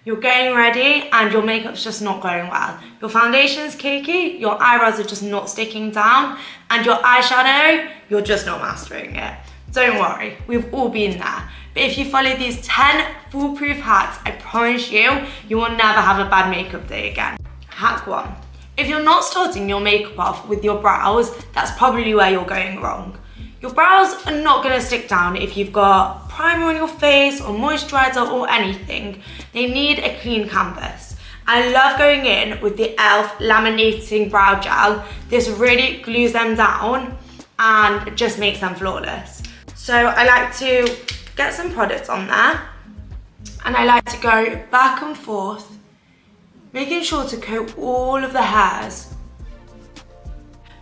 You're getting ready and your makeup's just not going well. Your foundation's cakey, your eyebrows are just not sticking down, and your eyeshadow, you're just not mastering it. Don't worry, we've all been there. But if you follow these 10 foolproof hacks, I promise you, you will never have a bad makeup day again. Hack 1. If you're not starting your makeup off with your brows, that's probably where you're going wrong. Your brows are not going to stick down if you've got primer on your face or moisturizer or anything. They need a clean canvas. I love going in with the e.l.f. laminating brow gel. This really glues them down and just makes them flawless. So I like to get some products on there and I like to go back and forth, making sure to coat all of the hairs.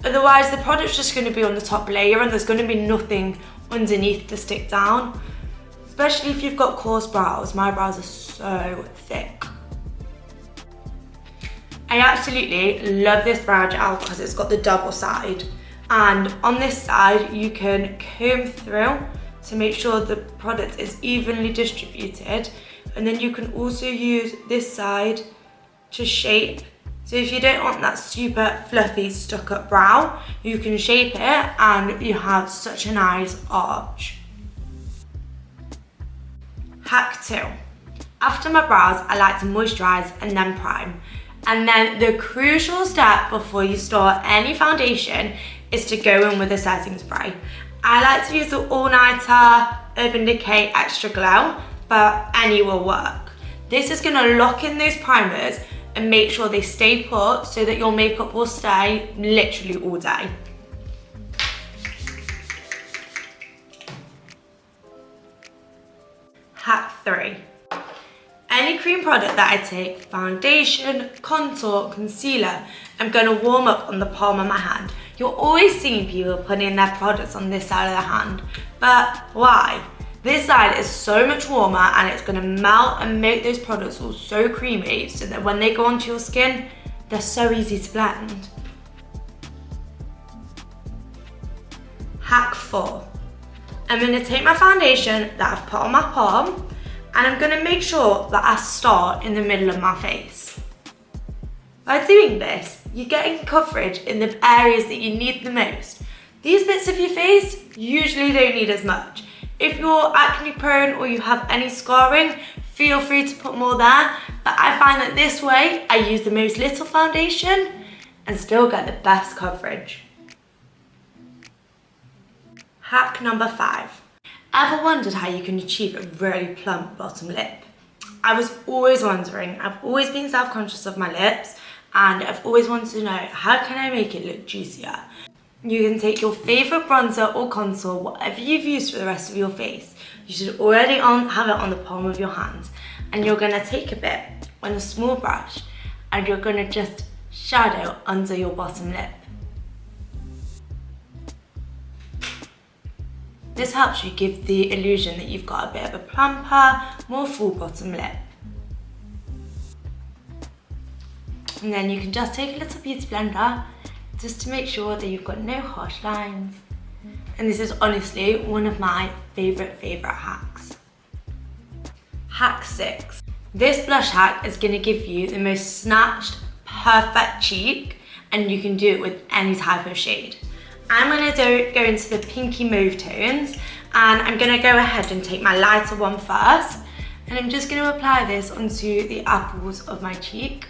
Otherwise the product's just going to be on the top layer and there's going to be nothing underneath to stick down. Especially if you've got coarse brows. My brows are so thick. I absolutely love this brow gel because it's got the double side. And on this side you can comb through to make sure the product is evenly distributed. And then you can also use this side to shape. So if you don't want that super fluffy stuck up brow, you can shape it and you have such a nice arch. Hack 2. After my brows, I like to moisturize and then prime. And then the crucial step before you start any foundation is to go in with a setting spray. I like to use the All Nighter Urban Decay Extra Glow, but any will work. This is gonna lock in those primers and make sure they stay put so that your makeup will stay literally all day. Hack 3. Any cream product that I take, foundation, contour, concealer, I'm going to warm up on the palm of my hand. You're always seeing people putting their products on this side of the hand, but why? This side is so much warmer and it's going to melt and make those products all so creamy so that when they go onto your skin, they're so easy to blend. Hack 4. I'm going to take my foundation that I've put on my palm and I'm going to make sure that I start in the middle of my face. By doing this, you're getting coverage in the areas that you need the most. These bits of your face usually don't need as much. If you're acne prone or you have any scarring, feel free to put more there. But I find that this way, I use the most little foundation and still get the best coverage. Hack number 5. Ever wondered how you can achieve a really plump bottom lip? I was always wondering. I've always been self-conscious of my lips and I've always wanted to know, how can I make it look juicier? You can take your favourite bronzer or contour, whatever you've used for the rest of your face. You should already have it on the palm of your hand. And you're going to take a bit on a small brush and you're going to just shadow under your bottom lip. This helps you give the illusion that you've got a bit of a plumper, more full bottom lip. And then you can just take a little beauty blender just to make sure that you've got no harsh lines. And this is honestly one of my favourite hacks. Hack 6. This blush hack is going to give you the most snatched, perfect cheek, and you can do it with any type of shade. I'm going to go into the pinky mauve tones, and I'm going to go ahead and take my lighter one first, and I'm just going to apply this onto the apples of my cheek.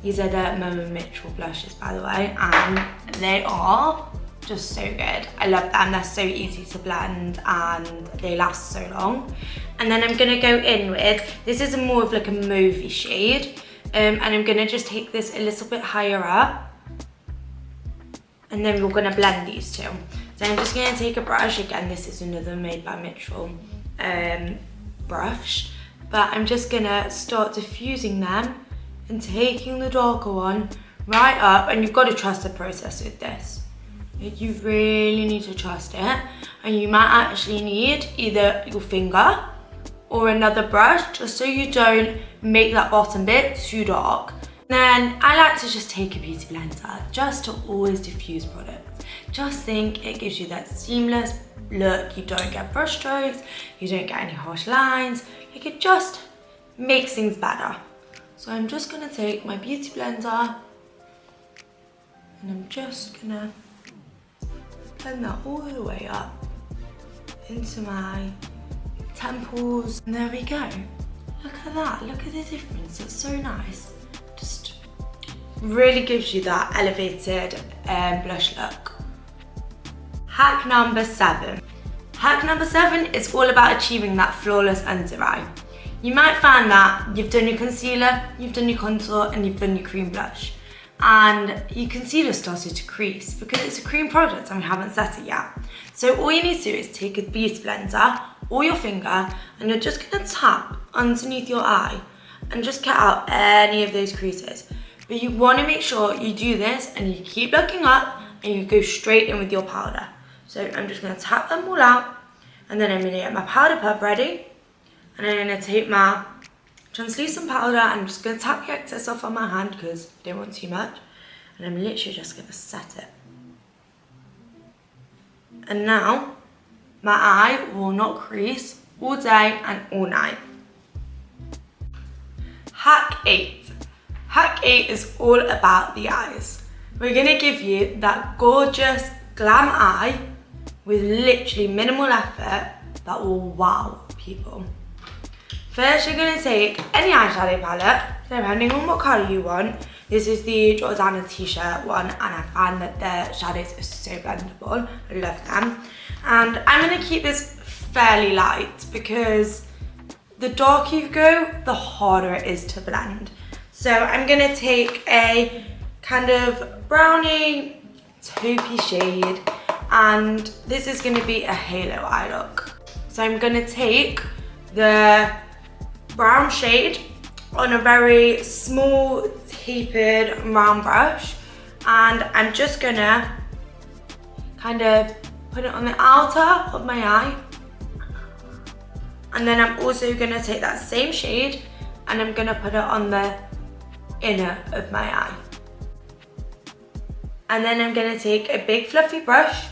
These are the Mama Mitchell blushes, by the way, and they are just so good. I love them, they're so easy to blend and they last so long. And then I'm gonna go in with, this is more of like a mauvey shade, and I'm gonna just take this a little bit higher up, and then we're gonna blend these two. So I'm just gonna take a brush, again this is another Made by Mitchell brush, but I'm just gonna start diffusing them and taking the darker one right up, and you've got to trust the process with this. You really need to trust it, and you might actually need either your finger or another brush just so you don't make that bottom bit too dark. Then I like to just take a beauty blender just to always diffuse products. just think it gives you that seamless look. You don't get brush strokes, you don't get any harsh lines. Like, it just makes things better. So I'm just gonna take my beauty blender and I'm just gonna blend that all the way up into my temples. And there we go. Look at that, look at the difference, it's so nice. Just really gives you that elevated blush look. Hack number 7. Hack number 7 is all about achieving that flawless under eye. You might find that you've done your concealer, you've done your contour, and you've done your cream blush, and your concealer started to crease because it's a cream product and we haven't set it yet. So all you need to do is take a beauty blender or your finger and you're just gonna tap underneath your eye and just cut out any of those creases. But you wanna make sure you do this and you keep looking up and you go straight in with your powder. So I'm just gonna tap them all out, and then I'm gonna get my powder puff ready, and I'm gonna take my translucent powder and I'm just gonna tap the excess off on my hand because I don't want too much, and I'm literally just gonna set it. And now my eye will not crease all day and all night. Hack 8. Hack 8 is all about the eyes. We're gonna give you that gorgeous glam eye with literally minimal effort that will wow people. First, you're gonna take any eyeshadow palette, depending on what color you want. This is the Jordana t-shirt one, and I find that the shadows are so blendable. I love them. And I'm gonna keep this fairly light because the darker you go, the harder it is to blend. So I'm gonna take a kind of brownie, taupey shade, and this is gonna be a halo eye look. So I'm gonna take the brown shade on a very small tapered round brush, and I'm just gonna kind of put it on the outer of my eye, and then I'm also gonna take that same shade and I'm gonna put it on the inner of my eye. And then I'm gonna take a big fluffy brush,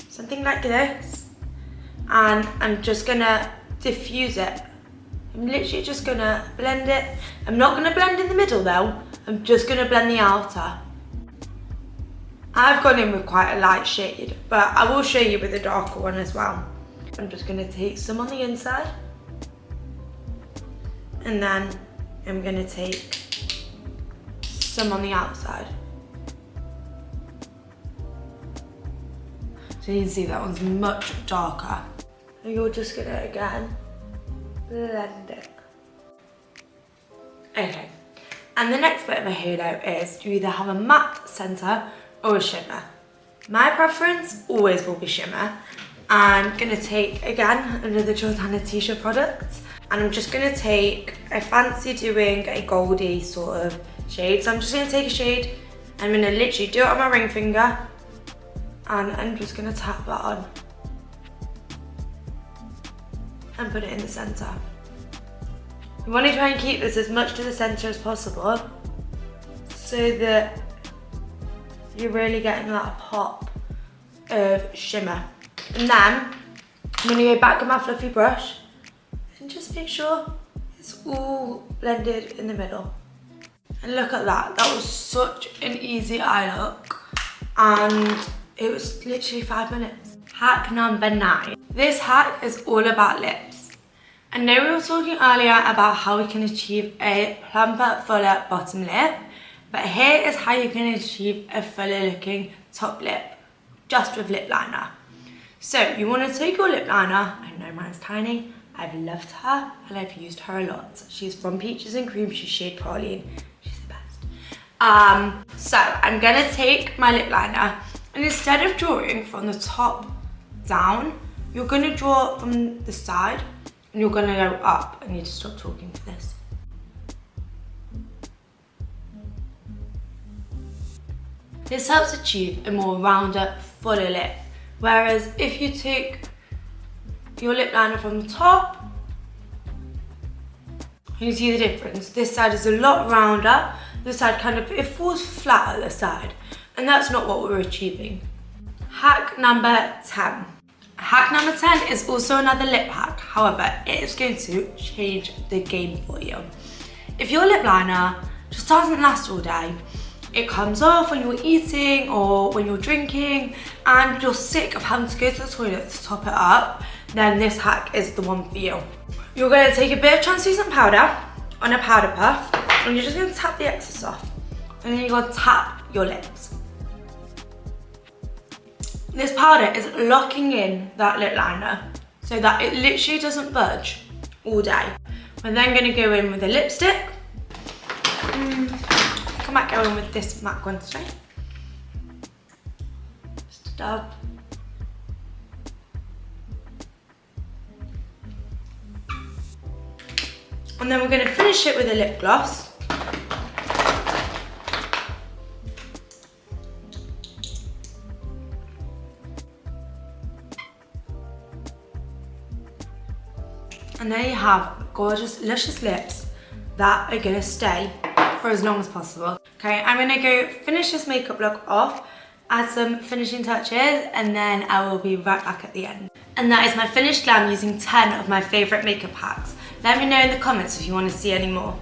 something like this, and I'm just gonna diffuse it. I'm literally just gonna blend it. I'm not gonna blend in the middle though, I'm just gonna blend the outer. I've gone in with quite a light shade, but I will show you with a darker one as well. I'm just gonna take some on the inside, and then I'm gonna take some on the outside. So you can see that one's much darker. And you're just gonna, again, blend it. Okay, and the next bit of a halo is you either have a matte center or a shimmer. My preference always will be shimmer. I'm gonna take, again, another Jordana t-shirt product, and I'm just gonna take, I fancy doing a goldy sort of shade, so I'm just gonna take a shade, I'm gonna literally do it on my ring finger, and I'm just gonna tap that on and put it in the center. You want to try and keep this as much to the center as possible so that you're really getting that pop of shimmer. And then I'm gonna go back with my fluffy brush and just make sure it's all blended in the middle. And look at that, that was such an easy eye look, and it was literally 5 minutes. Hack number 9. This hack is all about lips. I know we were talking earlier about how we can achieve a plumper, fuller bottom lip, but here is how you can achieve a fuller looking top lip, just with lip liner. So you want to take your lip liner, I know mine's tiny, I've loved her and I've used her a lot. She's from Peaches and Cream, she's shade Praline, she's the best. So I'm gonna take my lip liner, and instead of drawing from the top down, you're gonna draw from the side and you're gonna go up. I need to stop talking for this. This helps achieve a more rounder, fuller lip. Whereas if you take your lip liner from the top, you see the difference. This side is a lot rounder. This side kind of, it falls flat at the side. And that's not what we're achieving. Hack number 10. Hack number 10 is also another lip hack. However, it is going to change the game for you. If your lip liner just doesn't last all day, it comes off when you're eating or when you're drinking, and you're sick of having to go to the toilet to top it up, then this hack is the one for you. You're going to take a bit of translucent powder on a powder puff, and you're just going to tap the excess off. And then you're going to tap your lips. This powder is locking in that lip liner so that it literally doesn't budge all day. We're then going to go in with a lipstick. I might go in with this MAC one today. Just a dab. And then we're going to finish it with a lip gloss. And there you have gorgeous, luscious lips that are going to stay for as long as possible. Okay, I'm going to go finish this makeup look off, add some finishing touches, and then I will be right back at the end. And that is my finished glam using 10 of my favourite makeup hacks. Let me know in the comments if you want to see any more.